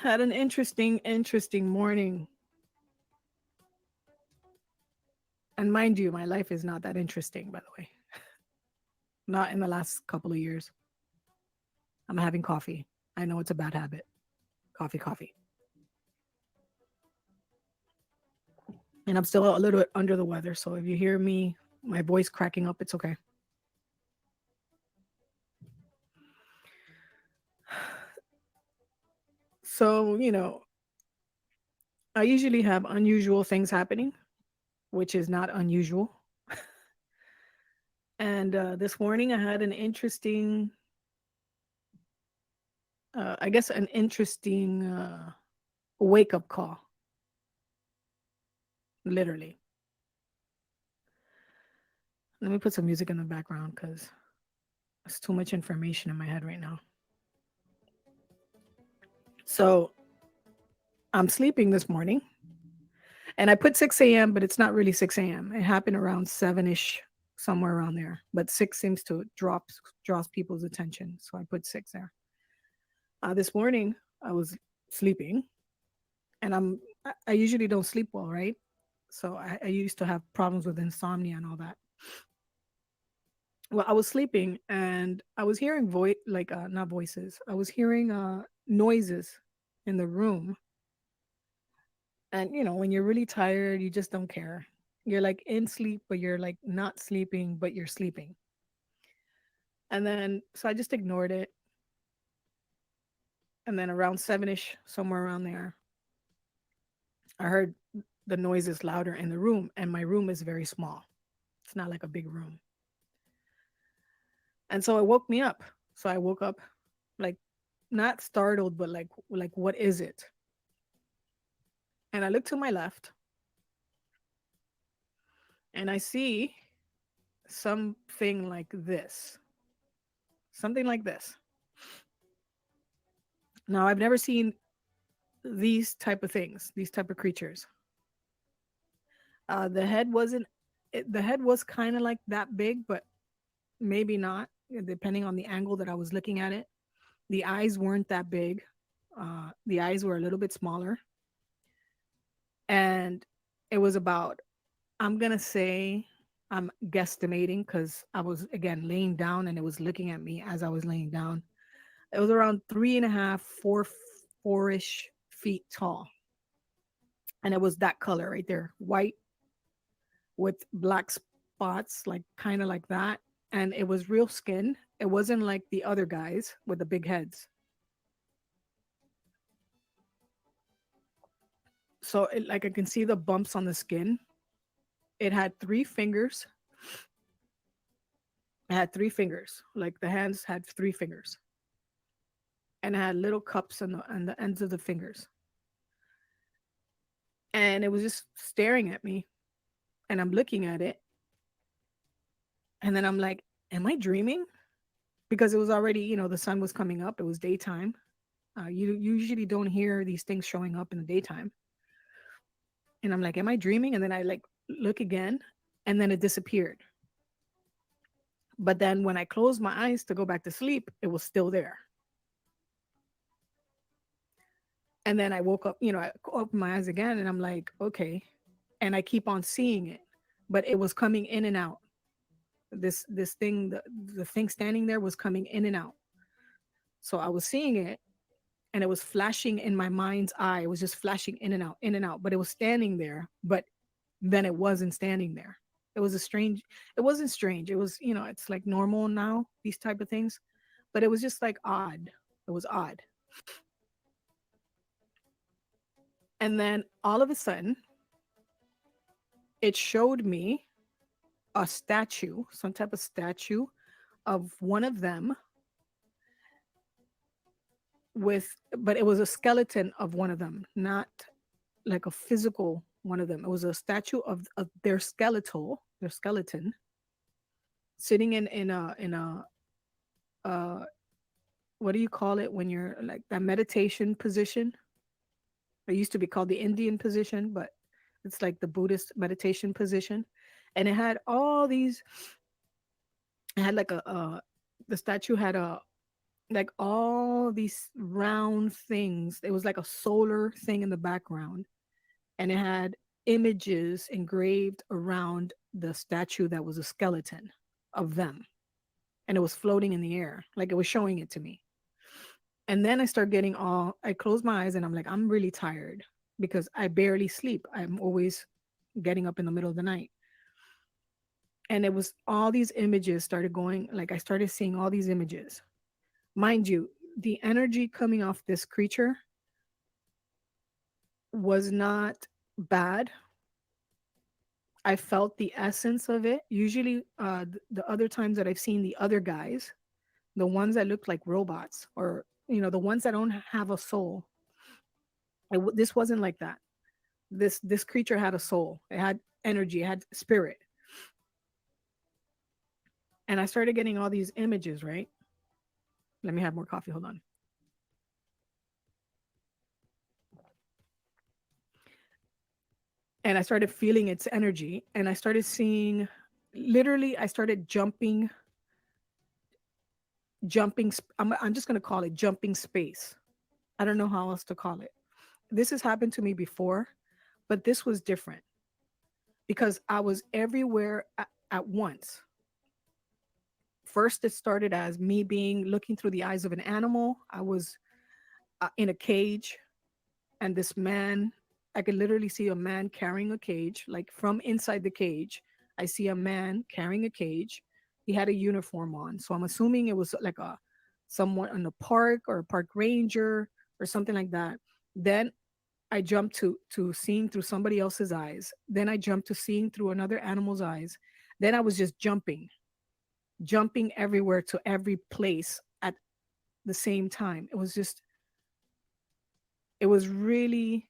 Had an interesting morning. And mind you, my life is not that interesting, by the way. Not in the last couple of years. I'm having coffee. I know it's a bad habit. Coffee, coffee. And I'm still a little bit under the weather. So if you hear me, my voice cracking up, it's okay. So, I usually have unusual things happening, which is not unusual. And this morning I had an interesting, I guess, an interesting wake up call, literally. Let me put some music in the background because it's too much information in my head right now. So I'm sleeping this morning and I put 6 a.m., but it's not really 6 a.m. It happened around 7 ish, somewhere around there. But six seems to draws people's attention. So I put six there. This morning I was sleeping and I usually don't sleep well, right? So I used to have problems with insomnia and all that. Well, I was sleeping and I was hearing like not voices. I was hearing noises in the room. And when you're really tired, you just don't care. You're like in sleep, but you're like not sleeping, but you're sleeping. And then so I just ignored it. And then around 7ish, somewhere around there, I heard the noises louder in the room, and my room is very small. It's not like a big room. And so it woke me up. So I woke up like not startled, but like what is it? And I look to my left and I see something like this. Something like this. Now I've never seen these type of things, these type of creatures. The head wasn't the head was kind of like that big, but maybe not, depending on the angle that I was looking at it. The eyes weren't that big. The eyes were a little bit smaller. And it was about, I'm going to say, I'm guesstimating because I was, again, laying down and it was looking at me as I was laying down. It was around 3.5, 4-ish feet tall. And it was that color right there, white with black spots, like kind of like that. And it was real skin. It wasn't like the other guys with the big heads. So like I can see the bumps on the skin. It had 3 fingers. It had 3 fingers. Like the hands had 3 fingers. And it had little cups on the ends of the fingers. And it was just staring at me. And I'm looking at it. And then I'm like, am I dreaming? Because it was already, the sun was coming up. It was daytime. You usually don't hear these things showing up in the daytime. And I'm like, am I dreaming? And then I like look again, and then it disappeared. But then when I closed my eyes to go back to sleep, it was still there. And then I woke up, I opened my eyes again and I'm like, okay. And I keep on seeing it, but it was coming in and out. This thing, the thing standing there was coming in and out. So I was seeing it and it was flashing in my mind's eye. It was just flashing in and out, but it was standing there, but then it wasn't standing there. It was it wasn't strange. It was, it's like normal now, these type of things, but it was just like odd. It was odd. And then all of a sudden, it showed me a statue, some type of statue of one of them but it was a skeleton of one of them, not like a physical one of them. It was a statue of their skeleton, sitting in a uh what do you call it when you're like that meditation position? It used to be called the Indian position, but it's like the Buddhist meditation position. And it had all these, it had like the statue had like all these round things. It was like a solar thing in the background, and it had images engraved around the statue that was a skeleton of them, and it was floating in the air, like it was showing it to me. And then I close my eyes and I'm like, I'm really tired because I barely sleep. I'm always getting up in the middle of the night. And it was all these images started going, like I started seeing all these images. Mind you, the energy coming off this creature was not bad. I felt the essence of it. Usually, the other times that I've seen the other guys, the ones that look like robots, or the ones that don't have a soul, this wasn't like that. This creature had a soul. It had energy. It had spirit. And I started getting all these images. Right. Let me have more coffee. Hold on. And I started feeling its energy, and I started seeing. Literally, I started jumping. I'm just gonna call it jumping space. I don't know how else to call it. This has happened to me before, but this was different because I was everywhere at once. First, it started as me being looking through the eyes of an animal. I was in a cage, and this man, I could literally see a man carrying a cage, like from inside the cage. I see a man carrying a cage. He had a uniform on, so I'm assuming it was like a someone in the park or a park ranger or something like that. Then I jumped to seeing through somebody else's eyes. Then I jumped to seeing through another animal's eyes. Then I was just jumping everywhere to every place at the same time. It was really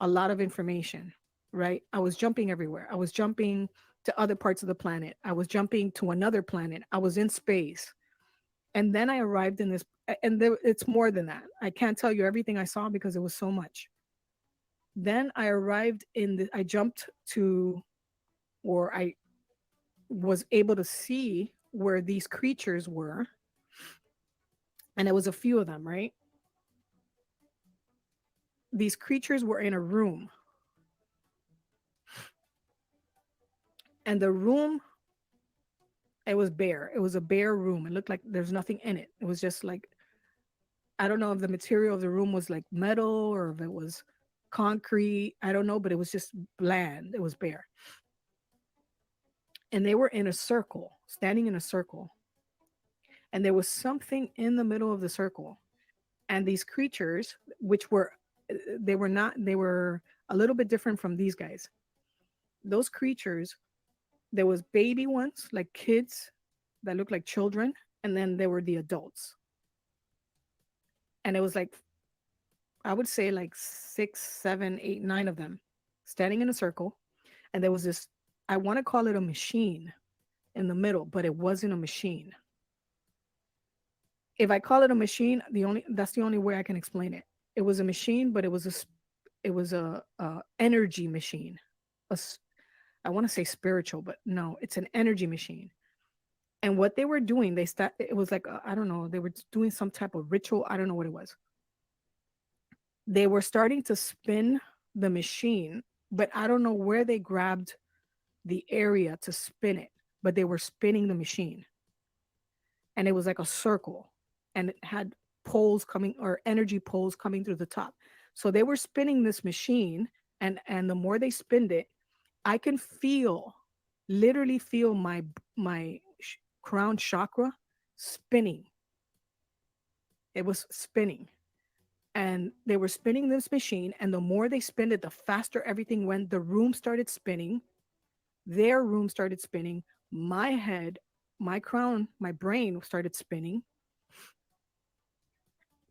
a lot of information, right? I was jumping everywhere. I was jumping to other parts of the planet. I was jumping to another planet. I was in space. And then I arrived in this, and it's more than that. I can't tell you everything I saw because it was so much. Then I jumped to, or I was able to see where these creatures were. And it was a few of them, right? These creatures were in a room, and the room, it was bare. It was a bare room. It looked like there's nothing in it. It was just like, I don't know if the material of the room was like metal or if it was concrete. I don't know, but it was just bland. It was bare. And they were in a circle, standing in a circle. And there was something in the middle of the circle. And these creatures, which were, they were not, they were a little bit different from these guys. Those creatures, there was baby ones, like kids that looked like children. And then there were the adults. And it was like, I would say like six, seven, eight, nine of them standing in a circle. And there was this, I want to call it a machine in the middle, but it wasn't a machine. If I call it a machine, that's the only way I can explain it. It was a machine, but it was a energy machine. I want to say spiritual, but no, it's an energy machine. And what they were doing, it was like I don't know, they were doing some type of ritual. I don't know what it was. They were starting to spin the machine, but I don't know where they grabbed the area to spin it, but they were spinning the machine. And it was like a circle, and it had poles coming, or energy poles coming through the top. So they were spinning this machine, and the more they spinned it, I can literally feel my crown chakra spinning. It was spinning, and they were spinning this machine, and the more they spin it, the faster everything went. The room started spinning, their room started spinning, my head, my crown, my brain started spinning.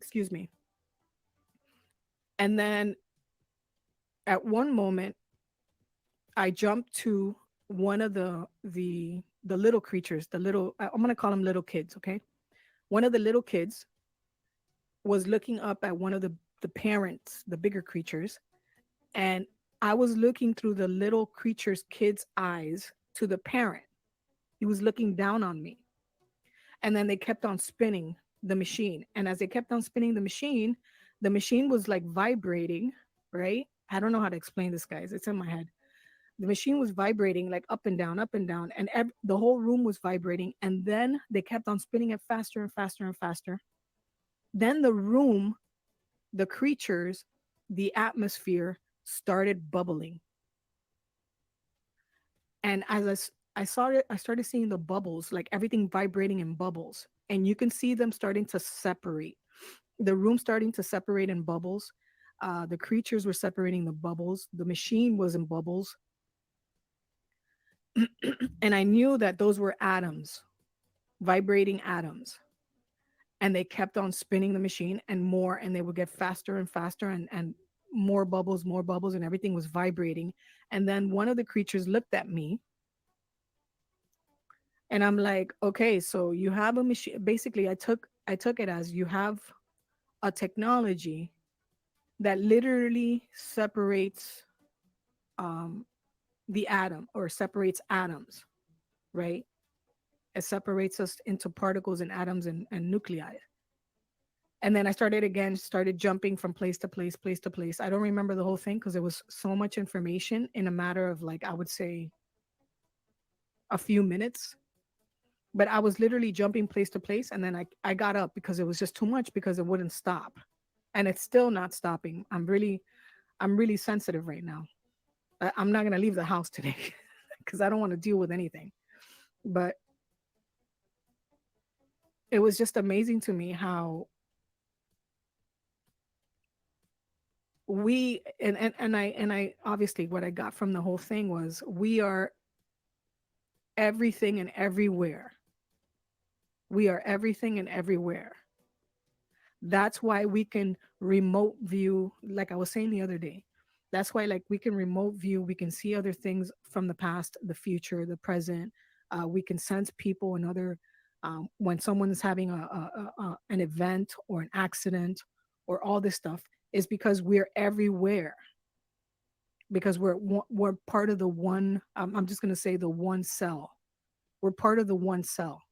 Excuse me. And then at one moment, I jumped to one of the little creatures, I'm gonna call them little kids, okay? One of the little kids was looking up at one of the parents, the bigger creatures, and I was looking through the little creature's kid's eyes to the parent. He was looking down on me. And then they kept on spinning. the machine. And as they kept on spinning the machine was like vibrating, right? I don't know how to explain this, guys. It's in my head. The machine was vibrating like up and down, and the whole room was vibrating. And then they kept on spinning it faster and faster and faster. Then the room, the creatures, the atmosphere started bubbling. And I started seeing the bubbles, like everything vibrating in bubbles. And you can see them starting to separate. The room starting to separate in bubbles. The creatures were separating the bubbles. The machine was in bubbles. And I knew that those were atoms, vibrating atoms. And they kept on spinning the machine and more, and they would get faster and faster, and more bubbles, and everything was vibrating. And then one of the creatures looked at me, and I'm like, okay, so you have a machine. Basically, I took it as you have a technology that literally separates um, the atom, or separates atoms, right? It separates us into particles and atoms and nuclei. And then I started jumping from place to place, place to place. I don't remember the whole thing because there was so much information in a matter of, like, I would say a few minutes. But I was literally jumping place to place, and then I got up because it was just too much, because it wouldn't stop. And it's still not stopping. I'm really sensitive right now. I'm not gonna leave the house today because I don't want to deal with anything. But it was just amazing to me how we and I obviously, what I got from the whole thing was, we are everything and everywhere. We are everything and everywhere. That's why we can remote view, like I was saying the other day. That's why, like, we can remote view, we can see other things from the past, the future, the present. We can sense people and other, when someone is having an event or an accident or all this stuff, is because we're everywhere, because we're part of the one. I'm just going to say the one cell. We're part of the one cell.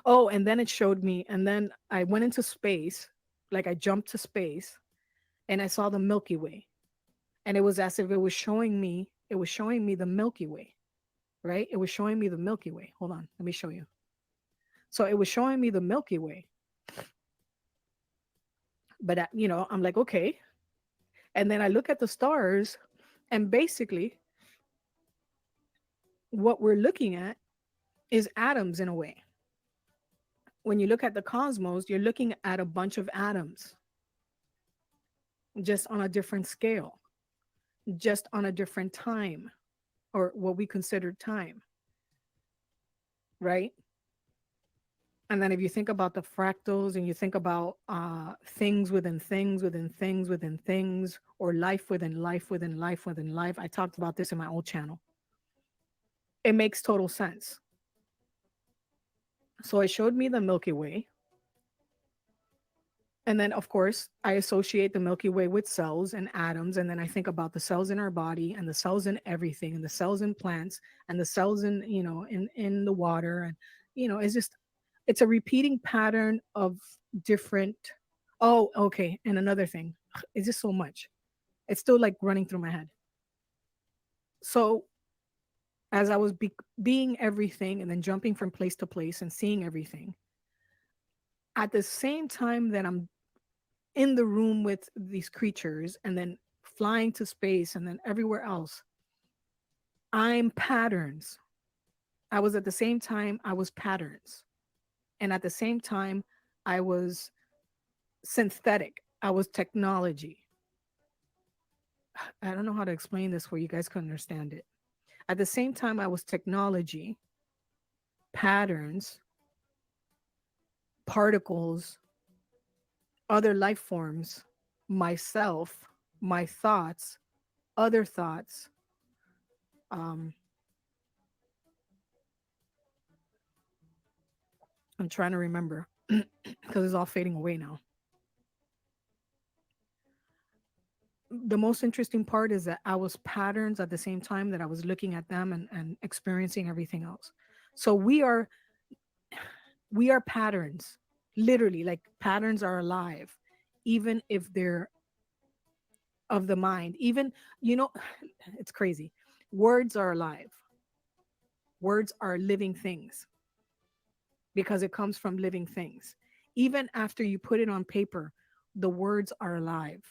Oh, and then it showed me, and then I went into space, like I jumped to space, and I saw the Milky Way. And it was as if it was showing me the Milky Way, right? It was showing me the Milky Way. Hold on, let me show you. So it was showing me the Milky Way, but I'm like, okay. And then I look at the stars, and basically, what we're looking at is atoms in a way. When you look at the cosmos, you're looking at a bunch of atoms, just on a different scale, just on a different time, or what we consider time, right? And then if you think about the fractals, and you think about things within things within things within things, or life within life within life within life, I talked about this in my old channel. It makes total sense. So it showed me the Milky Way. And then, of course, I associate the Milky Way with cells and atoms. And then I think about the cells in our body, and the cells in everything, and the cells in plants, and the cells in the water. And, it's a repeating pattern of different. Oh, okay. And another thing, it's just so much. It's still like running through my head. So as I was being everything, and then jumping from place to place and seeing everything, at the same time that I'm in the room with these creatures, and then flying to space, and then everywhere else, I'm patterns. I was, at the same time, I was patterns. And at the same time, I was synthetic. I was technology. I don't know how to explain this where you guys can understand it. At the same time, I was technology, patterns, particles, other life forms, myself, my thoughts, other thoughts. Um, I'm trying to remember because it's all fading away now. The most interesting part is that I was patterns at the same time that I was looking at them, and experiencing everything else. So we are, We are patterns. Literally, like patterns are alive, even if they're of the mind. Even, you know, it's crazy. Words are alive. Words are living things because it comes from living things. Even after you put it on paper, the words are alive.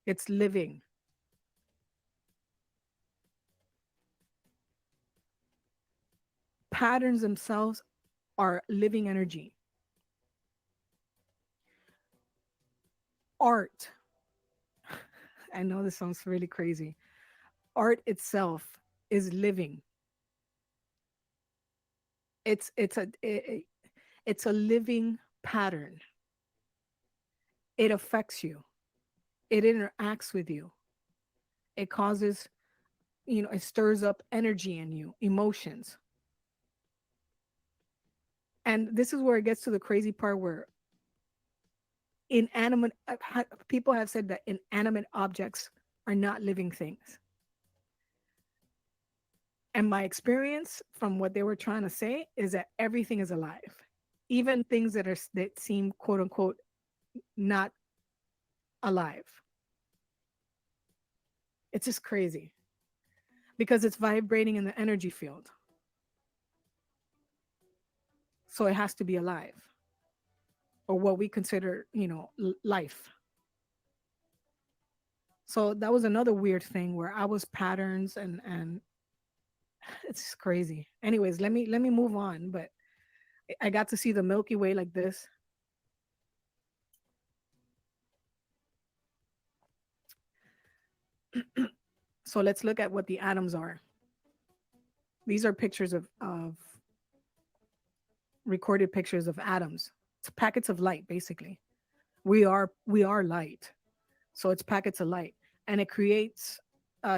It's living. Patterns themselves are living energy. Art, I know this sounds really crazy. Art itself is living. It's a living pattern. It affects you. It interacts with you. It causes, it stirs up energy in you, emotions. And this is where it gets to the crazy part where inanimate people have said that inanimate objects are not living things. And my experience from what they were trying to say is that everything is alive. Even things that seem quote unquote not alive. It's just crazy because it's vibrating in the energy field. So it has to be alive, or what we consider, life. So that was another weird thing where I was patterns and it's crazy. Anyways, let me move on, but I got to see the Milky Way like this. So let's look at what the atoms are. These are pictures of recorded pictures of atoms. It's packets of light basically. We are light. So it's packets of light and it creates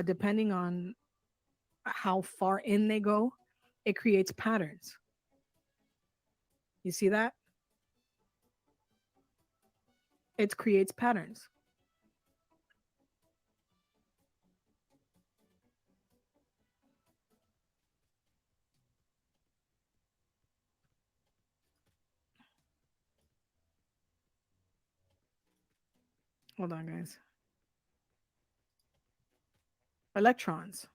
depending on how far in they go, it creates patterns. You see that? It creates patterns. Hold on, guys. Electrons.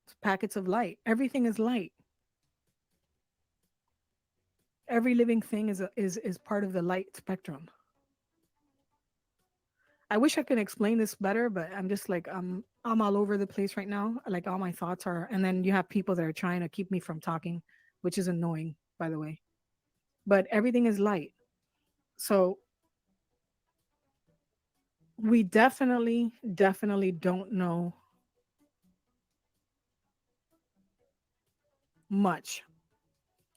It's packets of light. Everything is light. Every living thing is part of the light spectrum. I wish I could explain this better, but I'm just like I'm all over the place right now. Like all my thoughts are, and then you have people that are trying to keep me from talking, which is annoying, by the way. But everything is light. So we definitely don't know much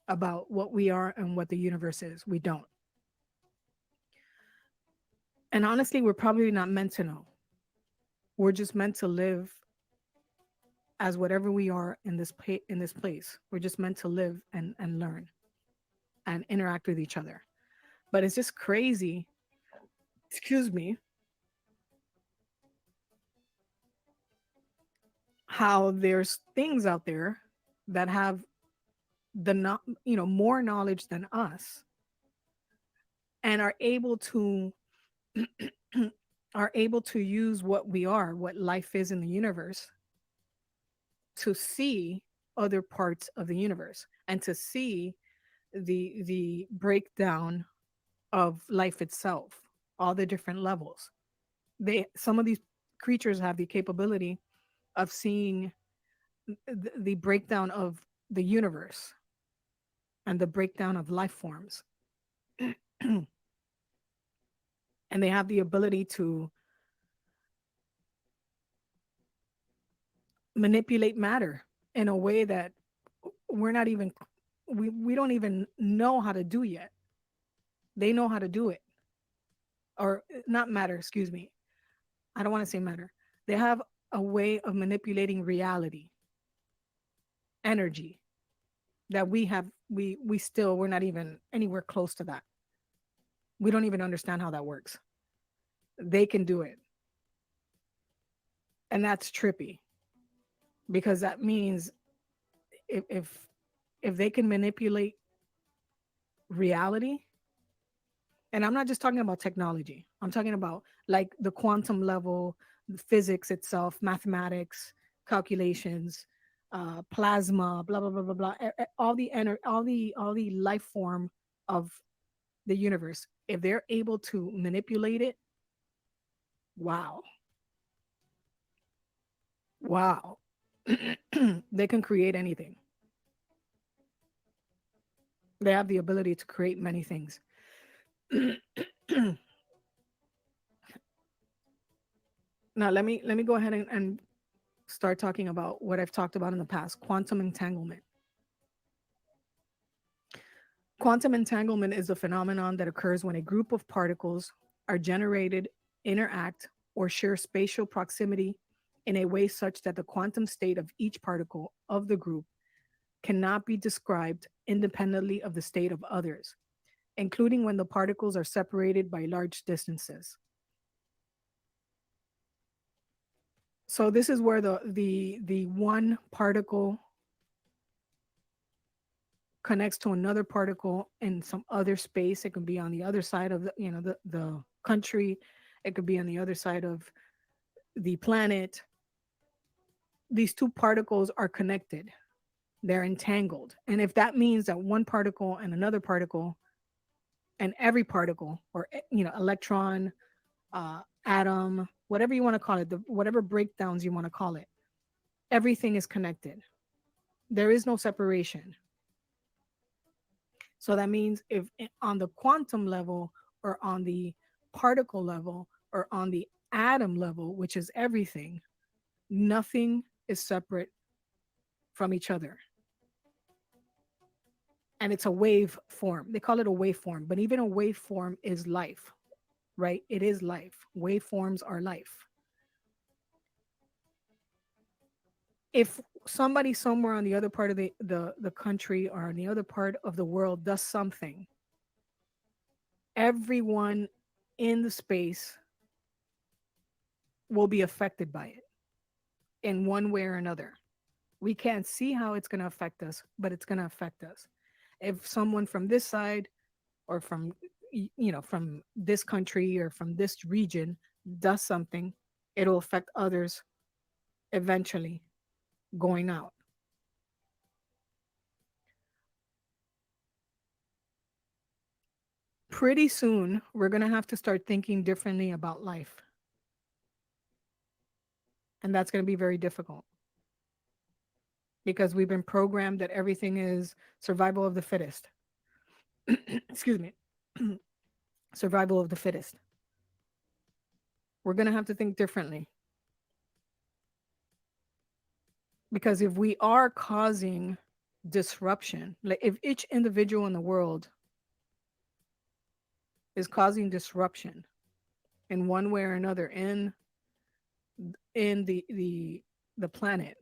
about what we are and what the universe is. We don't. And honestly, we're probably not meant to know. We're just meant to live as whatever we are in in this place. We're just meant to live and learn and interact with each other. But it's just crazy, excuse me, how there's things out there that have the not, more knowledge than us and are able to use what we are, what life is in the universe, to see other parts of the universe and to see the breakdown of life itself, all the different levels. Some of these creatures have the capability of seeing the breakdown of the universe and the breakdown of life forms. And they have the ability to manipulate matter in a way that we're not even we don't even know how to do yet. They know how to do it. Or not matter, excuse me. I don't want to say matter. They have a way of manipulating reality, energy that we're not even anywhere close to that. We don't even understand how that works. They can do it. And that's trippy because that means if if they can manipulate reality, and I'm not just talking about technology, I'm talking about like the quantum level, the physics itself, mathematics, calculations, plasma, blah blah blah blah blah, all the all the life form of the universe. If they're able to manipulate it, wow, wow, they can create anything. They have the ability to create many things. Now let me go ahead and start talking about what I've talked about in the past: quantum entanglement. Quantum entanglement is a phenomenon that occurs when a group of particles are generated, interact, or share spatial proximity in a way such that the quantum state of each particle of the group cannot be described independently of the state of others, including when the particles are separated by large distances. So this is where the one particle connects to another particle in some other space. It could be on the other side of the country. It could be on the other side of the planet. These two particles are connected. They're entangled. And if that means that one particle and another particle and every particle, or electron, atom, whatever you want to call it, whatever breakdowns you want to call it, everything is connected. There is no separation. So that means if on the quantum level, or on the particle level, or on the atom level, which is everything, nothing is separate from each other. And it's a wave form. They call it a waveform, but even a waveform is life, right? It is life. Waveforms are life. If somebody somewhere on the other part of the country, or on the other part of the world, does something, everyone in the space will be affected by it in one way or another. We can't see how it's going to affect us, but it's going to affect us. If someone from this side, or from from this country, or from this region, does something, it'll affect others eventually, going out. Pretty soon, we're going to have to start thinking differently about life. And that's going to be very difficult, because we've been programmed that everything is survival of the fittest. Excuse me. Survival of the fittest. We're going to have to think differently, because if we are causing disruption, like if each individual in the world is causing disruption in one way or another in the planet,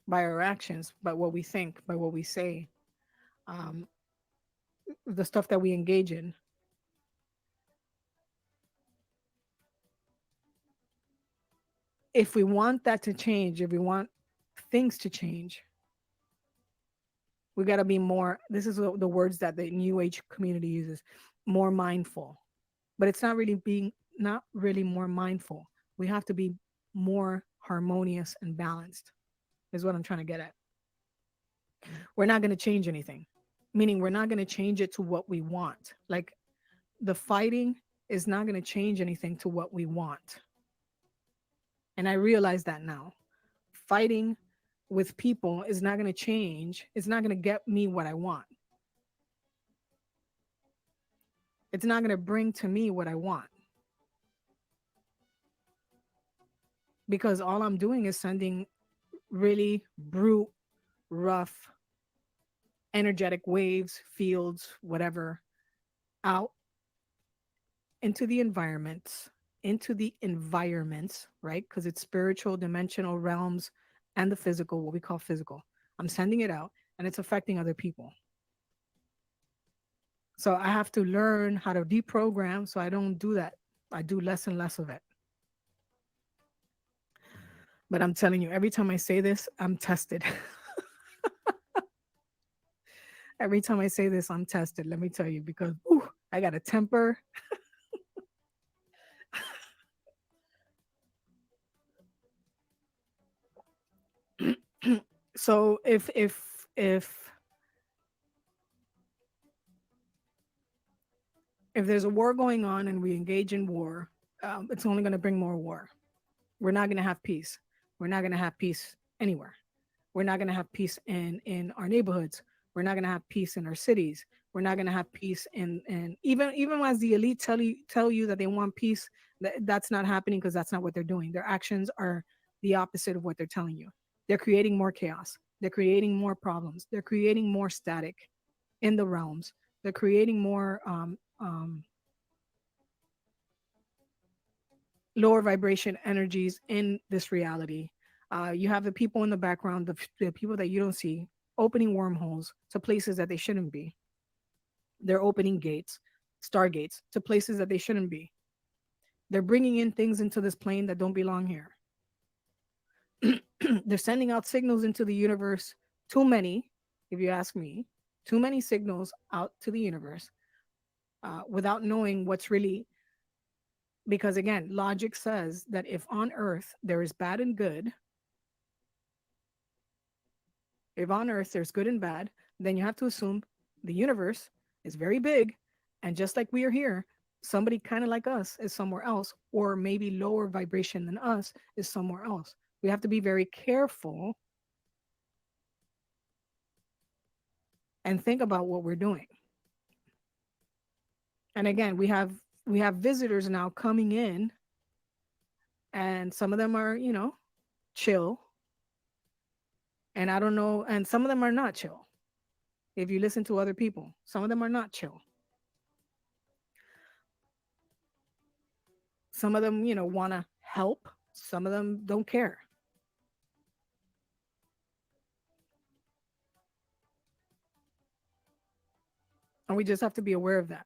by our actions, by what we think, by what we say, um, the stuff that we engage in, if we want that to change, if we want things to change, we got to be more. This is the words that the New Age community uses: more mindful. But it's not really more mindful. We have to be more harmonious and balanced. Is what I'm trying to get at. We're not going to change anything, meaning we're not going to change it to what we want. Like the fighting is not going to change anything to what we want. And I realize that now. Fighting with people is not going to change. It's not going to get me what I want. It's not going to bring to me what I want, because all I'm doing is sending really brute, rough, energetic waves, fields, whatever, out into the environments, right? Because it's spiritual, dimensional realms, and the physical, what we call physical. I'm sending it out, and it's affecting other people. So I have to learn how to deprogram so I don't do that. I do less and less of it. But I'm telling you, every time I say this, I'm tested. Every time I say this, I'm tested. Let me tell you, because ooh, I got a temper. So if there's a war going on and we engage in war, it's only going to bring more war. We're not going to have peace. We're not going to have peace anywhere. We're not going to have peace in our neighborhoods. We're not going to have peace in our cities. We're not going to have peace in even as the elite tell you that they want peace, that's not happening because that's not what they're doing. Their actions are the opposite of what they're telling you. They're creating more chaos. They're creating more problems. They're creating more static in the realms. They're creating more lower vibration energies in this reality. You have the people in the background, the people that you don't see, opening wormholes to places that they shouldn't be. They're opening gates, stargates to places that they shouldn't be. They're bringing in things into this plane that don't belong here. They're sending out signals into the universe, too many, if you ask me, too many signals out to the universe without knowing what's really. Because again, logic says that if on earth there is bad and good, if on earth there's good and bad, then you have to assume the universe is very big. And just like we are here, somebody kind of like us is somewhere else, or maybe lower vibration than us is somewhere else. We have to be very careful and think about what we're doing. And again, we have visitors now coming in, and some of them are, chill. And I don't know, and some of them are not chill. If you listen to other people, some of them are not chill. Some of them, want to help. Some of them don't care. And we just have to be aware of that.